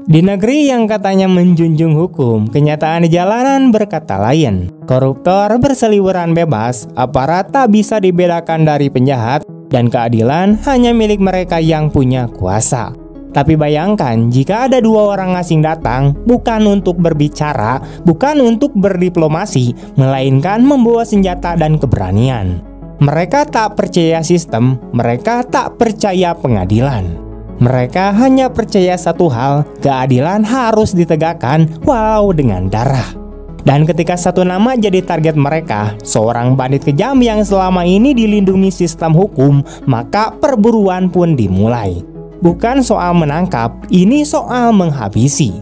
Di negeri yang katanya menjunjung hukum, kenyataan di jalanan berkata lain. Koruptor berseliweran bebas, aparat tak bisa dibedakan dari penjahat, dan keadilan hanya milik mereka yang punya kuasa. Tapi bayangkan jika ada dua orang asing datang, bukan untuk berbicara, bukan untuk berdiplomasi, melainkan membawa senjata dan keberanian. Mereka tak percaya sistem, mereka tak percaya pengadilan. Mereka hanya percaya satu hal, keadilan harus ditegakkan walau dengan darah. Dan ketika satu nama jadi target mereka, seorang bandit kejam yang selama ini dilindungi sistem hukum, maka perburuan pun dimulai. Bukan soal menangkap, ini soal menghabisi.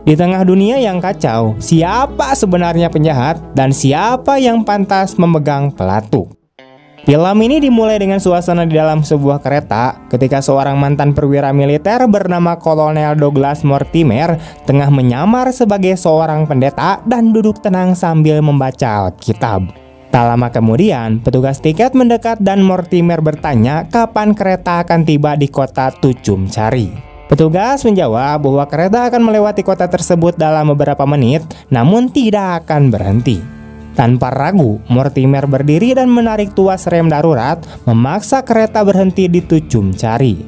Di tengah dunia yang kacau, siapa sebenarnya penjahat dan siapa yang pantas memegang pelatuk? Film ini dimulai dengan suasana di dalam sebuah kereta ketika seorang mantan perwira militer bernama Kolonel Douglas Mortimer tengah menyamar sebagai seorang pendeta dan duduk tenang sambil membaca Alkitab. Tak lama kemudian, petugas tiket mendekat dan Mortimer bertanya kapan kereta akan tiba di kota Tucum Cari. Petugas menjawab bahwa kereta akan melewati kota tersebut dalam beberapa menit, namun tidak akan berhenti. Tanpa ragu, Mortimer berdiri dan menarik tuas rem darurat, memaksa kereta berhenti di Tucum Cari.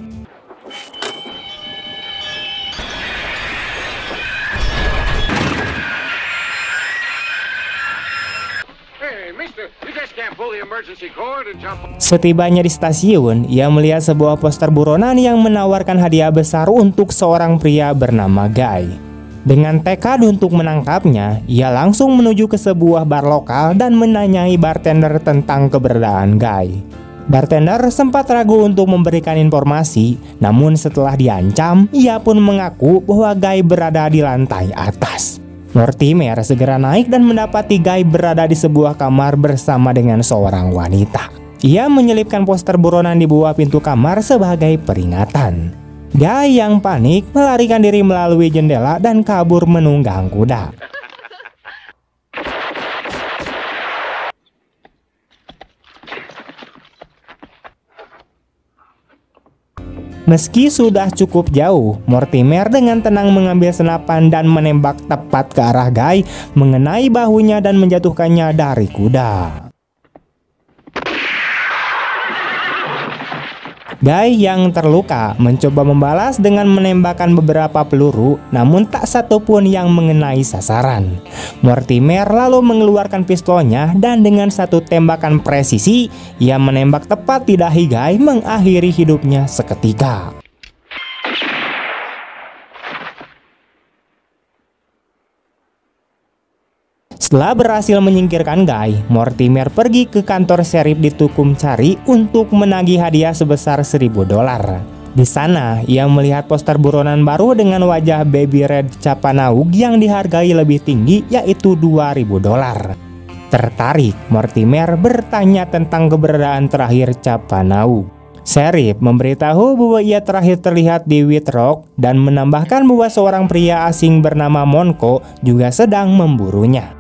Setibanya di stasiun, ia melihat sebuah poster buronan yang menawarkan hadiah besar untuk seorang pria bernama Guy. Dengan tekad untuk menangkapnya, ia langsung menuju ke sebuah bar lokal dan menanyai bartender tentang keberadaan Guy. Bartender sempat ragu untuk memberikan informasi, namun setelah diancam, ia pun mengaku bahwa Guy berada di lantai atas. Mortimer segera naik dan mendapati Guy berada di sebuah kamar bersama dengan seorang wanita. Ia menyelipkan poster buronan di bawah pintu kamar sebagai peringatan. Guy yang panik melarikan diri melalui jendela dan kabur menunggang kuda. Meski sudah cukup jauh, Mortimer dengan tenang mengambil senapan dan menembak tepat ke arah Guy, mengenai bahunya dan menjatuhkannya dari kuda. Guy yang terluka mencoba membalas dengan menembakkan beberapa peluru, namun tak satu pun yang mengenai sasaran. Mortimer lalu mengeluarkan pistolnya dan dengan satu tembakan presisi, ia menembak tepat di dahi Guy, mengakhiri hidupnya seketika. Setelah berhasil menyingkirkan Guy, Mortimer pergi ke kantor serif di Tucum Cari untuk menagih hadiah sebesar $1.000. Di sana, ia melihat poster buronan baru dengan wajah Baby Red Capanaug yang dihargai lebih tinggi, yaitu $2.000. Tertarik, Mortimer bertanya tentang keberadaan terakhir Capanaug. Serif memberitahu bahwa ia terakhir terlihat di White Rock dan menambahkan bahwa seorang pria asing bernama Monko juga sedang memburunya.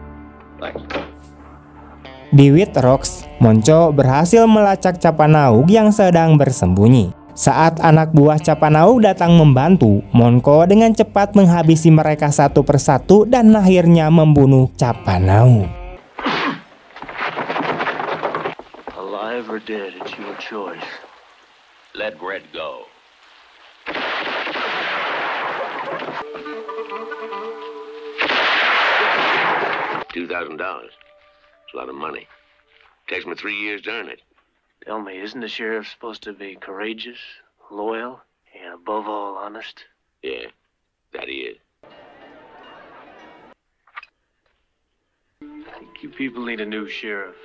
Di White Rocks, Monco berhasil melacak Capanaug yang sedang bersembunyi. Saat anak buah Capanaug datang membantu, Monko dengan cepat menghabisi mereka satu persatu dan akhirnya membunuh Capanaug. Alive or dead, it's your choice. Let Red go. $2,000. It's a lot of money. Takes me 3 years to earn it. Tell me, isn't the sheriff supposed to be courageous, loyal, and above all honest? Yeah, that he is. I think you people need a new sheriff.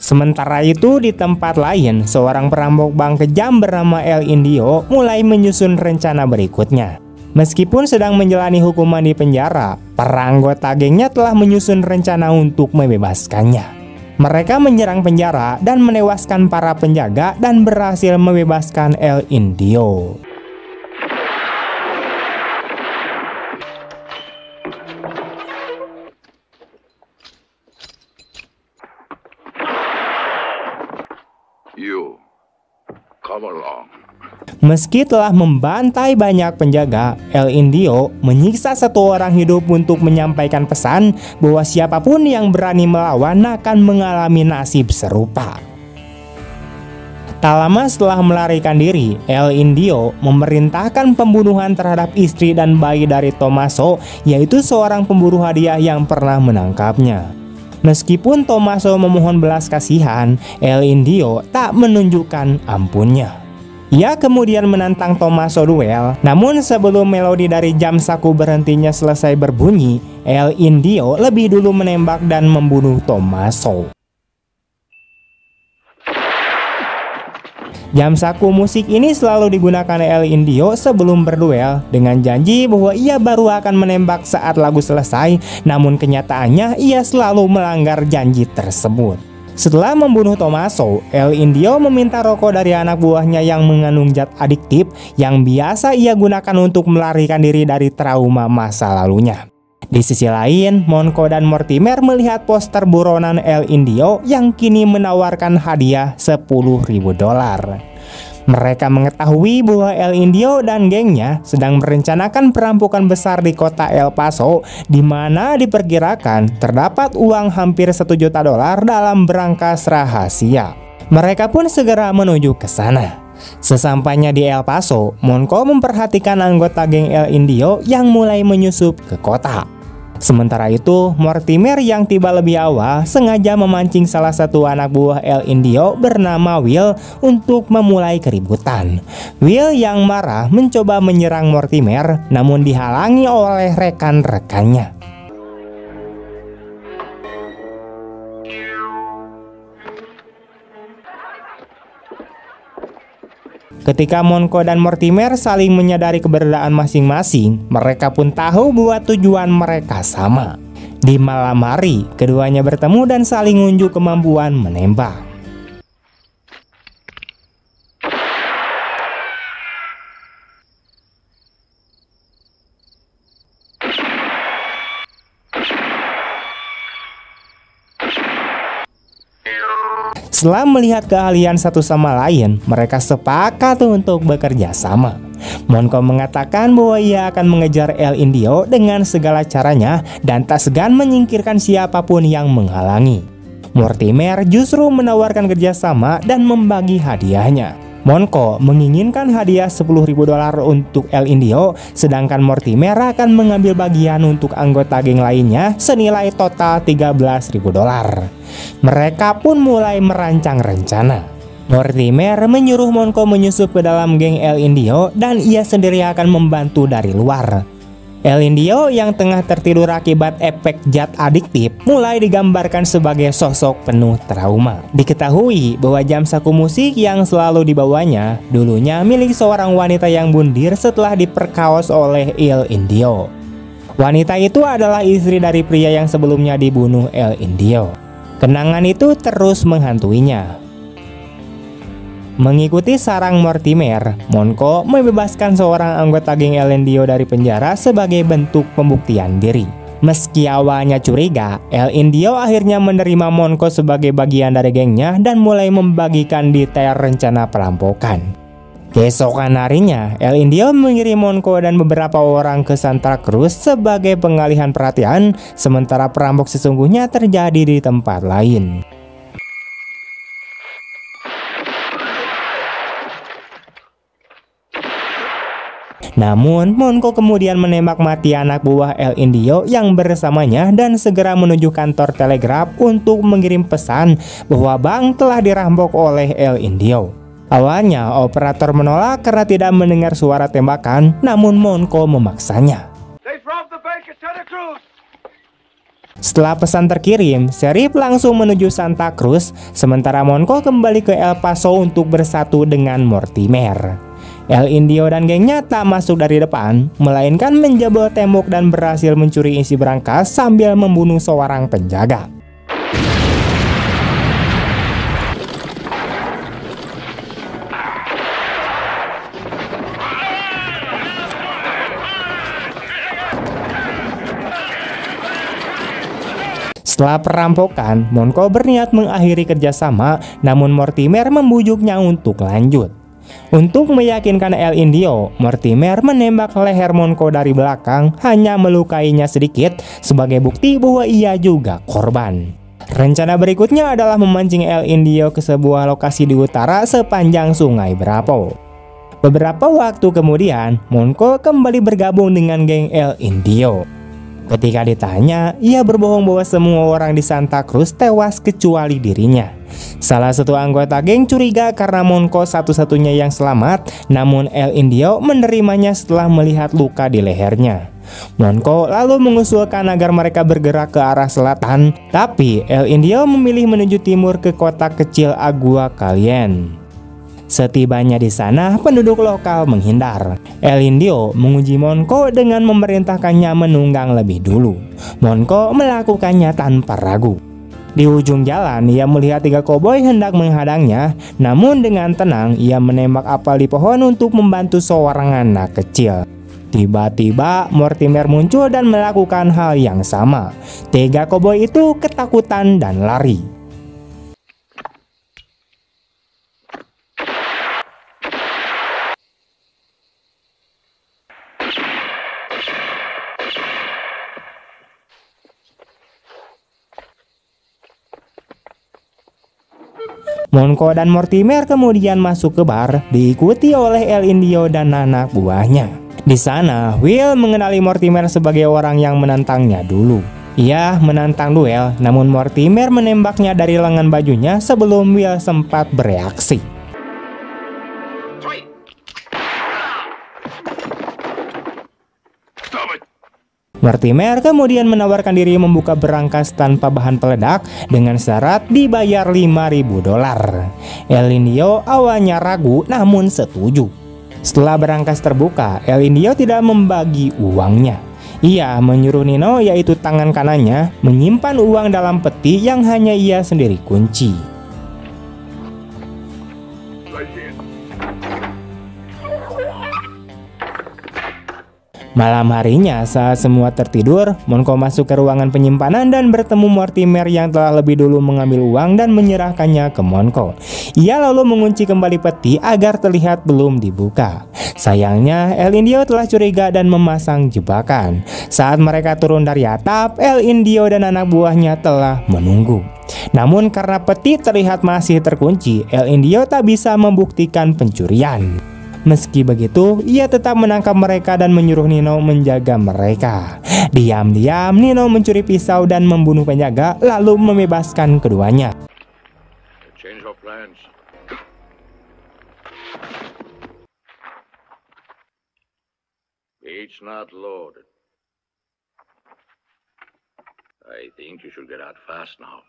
Sementara itu di tempat lain, seorang perampok bank kejam bernama El Indio mulai menyusun rencana berikutnya. Meskipun sedang menjalani hukuman di penjara, para anggota gengnya telah menyusun rencana untuk membebaskannya. Mereka menyerang penjara dan menewaskan para penjaga dan berhasil membebaskan El Indio. You, come along. Meski telah membantai banyak penjaga, El Indio menyiksa satu orang hidup untuk menyampaikan pesan bahwa siapapun yang berani melawan akan mengalami nasib serupa. Tak lama setelah melarikan diri, El Indio memerintahkan pembunuhan terhadap istri dan bayi dari Tommaso, yaitu seorang pemburu hadiah yang pernah menangkapnya. Meskipun Tommaso memohon belas kasihan, El Indio tak menunjukkan ampunnya. Ia kemudian menantang Tommaso duel, namun sebelum melodi dari jam saku berhentinya selesai berbunyi, El Indio lebih dulu menembak dan membunuh Tommaso. Jam saku musik ini selalu digunakan El Indio sebelum berduel dengan janji bahwa ia baru akan menembak saat lagu selesai, namun kenyataannya ia selalu melanggar janji tersebut. Setelah membunuh Tommaso, El Indio meminta rokok dari anak buahnya yang mengandung zat adiktif yang biasa ia gunakan untuk melarikan diri dari trauma masa lalunya. Di sisi lain, Monco dan Mortimer melihat poster buronan El Indio yang kini menawarkan hadiah $10.000. Mereka mengetahui bahwa El Indio dan gengnya sedang merencanakan perampokan besar di kota El Paso, di mana diperkirakan terdapat uang hampir $1 juta dalam berangkas rahasia. Mereka pun segera menuju ke sana. Sesampainya di El Paso, Monco memperhatikan anggota geng El Indio yang mulai menyusup ke kota. Sementara itu, Mortimer yang tiba lebih awal sengaja memancing salah satu anak buah El Indio bernama Will untuk memulai keributan. Will yang marah mencoba menyerang Mortimer, namun dihalangi oleh rekan-rekannya. Ketika Monco dan Mortimer saling menyadari keberadaan masing-masing, mereka pun tahu bahwa tujuan mereka sama. Di malam hari, keduanya bertemu dan saling unjuk kemampuan menembak. Setelah melihat keahlian satu sama lain, mereka sepakat untuk bekerja sama. Monco mengatakan bahwa ia akan mengejar El Indio dengan segala caranya dan tak segan menyingkirkan siapapun yang menghalangi. Mortimer justru menawarkan kerjasama dan membagi hadiahnya. Monco menginginkan hadiah $10.000 untuk El Indio, sedangkan Mortimer akan mengambil bagian untuk anggota geng lainnya senilai total $13.000. Mereka pun mulai merancang rencana. Mortimer menyuruh Monco menyusup ke dalam geng El Indio dan ia sendiri akan membantu dari luar. El Indio yang tengah tertidur akibat efek zat adiktif mulai digambarkan sebagai sosok penuh trauma. Diketahui bahwa jam saku musik yang selalu dibawanya dulunya milik seorang wanita yang bundir setelah diperkaos oleh El Indio. Wanita itu adalah istri dari pria yang sebelumnya dibunuh El Indio. Kenangan itu terus menghantuinya. Mengikuti sarang Mortimer, Monco membebaskan seorang anggota geng El Indio dari penjara sebagai bentuk pembuktian diri. Meski awalnya curiga, El Indio akhirnya menerima Monco sebagai bagian dari gengnya dan mulai membagikan detail rencana perampokan. Keesokan harinya, El Indio mengirim Monco dan beberapa orang ke Santa Cruz sebagai pengalihan perhatian, sementara perampok sesungguhnya terjadi di tempat lain. Namun, Monco kemudian menembak mati anak buah El Indio yang bersamanya dan segera menuju kantor telegraf untuk mengirim pesan bahwa bank telah dirampok oleh El Indio. Awalnya, operator menolak karena tidak mendengar suara tembakan, namun Monco memaksanya. Setelah pesan terkirim, Sheriff langsung menuju Santa Cruz, sementara Monco kembali ke El Paso untuk bersatu dengan Mortimer. El Indio dan gengnya tak masuk dari depan, melainkan menjebol tembok dan berhasil mencuri isi berangkas sambil membunuh seorang penjaga. Setelah perampokan, Monco berniat mengakhiri kerjasama, namun Mortimer membujuknya untuk lanjut. Untuk meyakinkan El Indio, Mortimer menembak leher Monko dari belakang, hanya melukainya sedikit sebagai bukti bahwa ia juga korban. Rencana berikutnya adalah memancing El Indio ke sebuah lokasi di utara sepanjang Sungai Brapo. Beberapa waktu kemudian, Monko kembali bergabung dengan geng El Indio. Ketika ditanya, ia berbohong bahwa semua orang di Santa Cruz tewas kecuali dirinya. Salah satu anggota geng curiga karena Monko satu-satunya yang selamat, namun El Indio menerimanya setelah melihat luka di lehernya. Monko lalu mengusulkan agar mereka bergerak ke arah selatan, tapi El Indio memilih menuju timur ke kota kecil Agua Caliente. Setibanya di sana, penduduk lokal menghindar. El Indio menguji Monko dengan memerintahkannya menunggang lebih dulu. Monko melakukannya tanpa ragu. Di ujung jalan, ia melihat 3 koboi hendak menghadangnya, namun dengan tenang ia menembak apel di pohon untuk membantu seorang anak kecil. Tiba-tiba Mortimer muncul dan melakukan hal yang sama. 3 koboi itu ketakutan dan lari. Monko dan Mortimer kemudian masuk ke bar, diikuti oleh El Indio dan anak buahnya. Di sana, Will mengenali Mortimer sebagai orang yang menantangnya dulu. Ia menantang duel, namun Mortimer menembaknya dari lengan bajunya sebelum Will sempat bereaksi. Mortimer kemudian menawarkan diri membuka berangkas tanpa bahan peledak dengan syarat dibayar $5.000. El Indio awalnya ragu namun setuju. Setelah berangkas terbuka, El Indio tidak membagi uangnya. Ia menyuruh Nino, yaitu tangan kanannya, menyimpan uang dalam peti yang hanya ia sendiri kunci. Malam harinya, saat semua tertidur, Monko masuk ke ruangan penyimpanan dan bertemu Mortimer yang telah lebih dulu mengambil uang dan menyerahkannya ke Monko. Ia lalu mengunci kembali peti agar terlihat belum dibuka. Sayangnya, El Indio telah curiga dan memasang jebakan. Saat mereka turun dari atap, El Indio dan anak buahnya telah menunggu. Namun karena peti terlihat masih terkunci, El Indio tak bisa membuktikan pencurian. Meski begitu, ia tetap menangkap mereka dan menyuruh Nino menjaga mereka. Diam-diam, Nino mencuri pisau dan membunuh penjaga, lalu membebaskan keduanya. Change our plans. It's not loaded. I think you should get out fast now.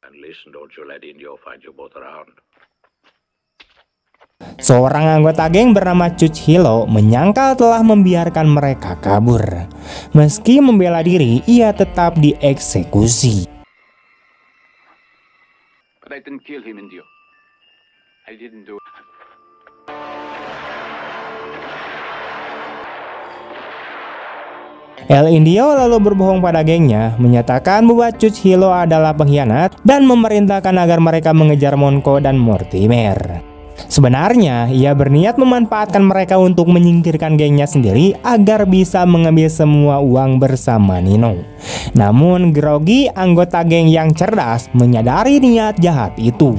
And listen, don't you let Indio find you both around. Seorang anggota geng bernama Chuch Hilo menyangkal telah membiarkan mereka kabur. Meski membela diri, ia tetap dieksekusi. But I didn't kill him, Indio. I didn't do it. El Indio lalu berbohong pada gengnya, menyatakan bahwa Chuch Hilo adalah pengkhianat dan memerintahkan agar mereka mengejar Monko dan Mortimer. Sebenarnya, ia berniat memanfaatkan mereka untuk menyingkirkan gengnya sendiri agar bisa mengambil semua uang bersama Nino. Namun, Grogi, anggota geng yang cerdas, menyadari niat jahat itu.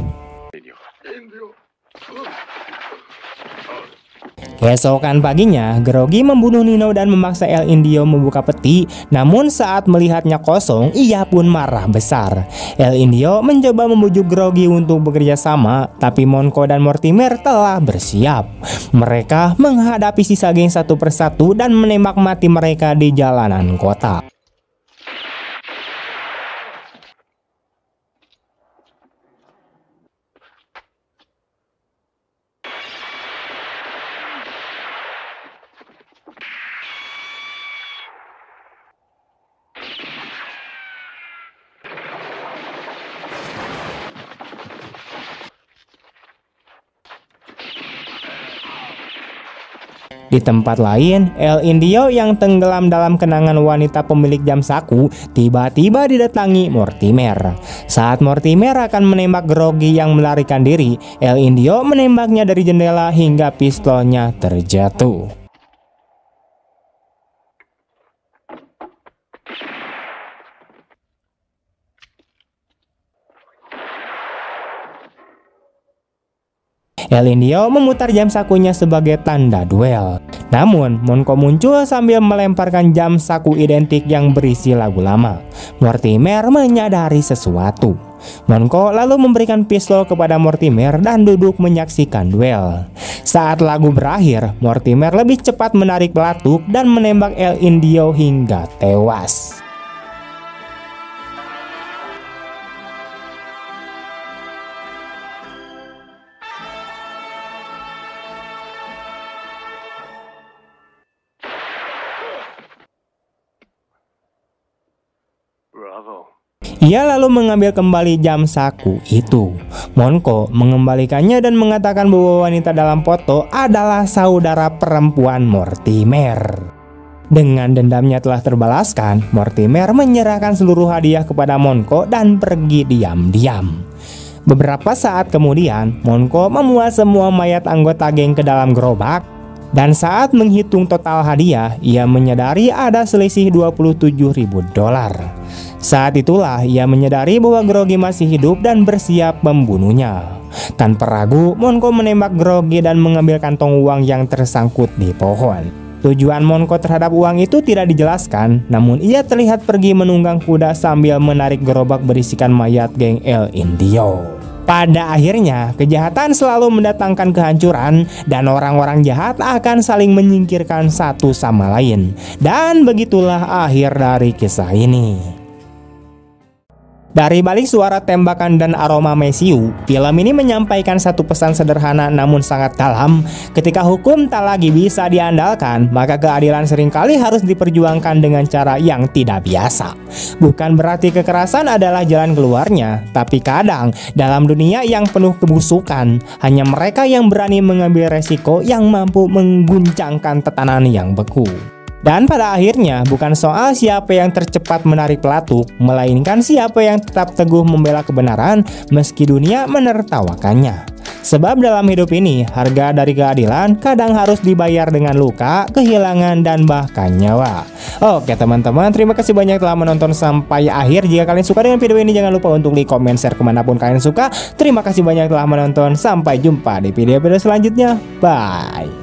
Keesokan paginya, Grogi membunuh Nino dan memaksa El Indio membuka peti. Namun saat melihatnya kosong, ia pun marah besar. El Indio mencoba membujuk Grogi untuk bekerja sama, tapi Monko dan Mortimer telah bersiap. Mereka menghadapi sisa geng satu persatu dan menembak mati mereka di jalanan kota. Di tempat lain, El Indio yang tenggelam dalam kenangan wanita pemilik jam saku tiba-tiba didatangi Mortimer. Saat Mortimer akan menembak Grogi yang melarikan diri, El Indio menembaknya dari jendela hingga pistolnya terjatuh. El Indio memutar jam sakunya sebagai tanda duel. Namun, Monko muncul sambil melemparkan jam saku identik yang berisi lagu lama. Mortimer menyadari sesuatu. Monko lalu memberikan pistol kepada Mortimer dan duduk menyaksikan duel. Saat lagu berakhir, Mortimer lebih cepat menarik pelatuk dan menembak El Indio hingga tewas. Bravo. Ia lalu mengambil kembali jam saku itu. Monko mengembalikannya dan mengatakan bahwa wanita dalam foto adalah saudara perempuan Mortimer. Dengan dendamnya telah terbalaskan, Mortimer menyerahkan seluruh hadiah kepada Monko dan pergi diam-diam. Beberapa saat kemudian, Monko memuat semua mayat anggota geng ke dalam gerobak. Dan saat menghitung total hadiah, ia menyadari ada selisih $27.000. Saat itulah ia menyadari bahwa Grogi masih hidup dan bersiap membunuhnya. Tanpa ragu, Monko menembak Grogi dan mengambil kantong uang yang tersangkut di pohon. Tujuan Monko terhadap uang itu tidak dijelaskan, namun ia terlihat pergi menunggang kuda sambil menarik gerobak berisikan mayat geng El Indio. Pada akhirnya, kejahatan selalu mendatangkan kehancuran dan orang-orang jahat akan saling menyingkirkan satu sama lain. Dan begitulah akhir dari kisah ini. Dari balik suara tembakan dan aroma mesiu, film ini menyampaikan satu pesan sederhana namun sangat dalam. Ketika hukum tak lagi bisa diandalkan, maka keadilan seringkali harus diperjuangkan dengan cara yang tidak biasa. Bukan berarti kekerasan adalah jalan keluarnya, tapi kadang dalam dunia yang penuh kebusukan, hanya mereka yang berani mengambil resiko yang mampu mengguncangkan tatanan yang beku. Dan pada akhirnya bukan soal siapa yang tercepat menarik pelatuk, melainkan siapa yang tetap teguh membela kebenaran meski dunia menertawakannya. Sebab dalam hidup ini, harga dari keadilan kadang harus dibayar dengan luka, kehilangan, dan bahkan nyawa. Oke teman-teman, terima kasih banyak telah menonton sampai akhir. Jika kalian suka dengan video ini, jangan lupa untuk like, comment, share kemanapun kalian suka. Terima kasih banyak telah menonton, sampai jumpa di video-video selanjutnya. Bye.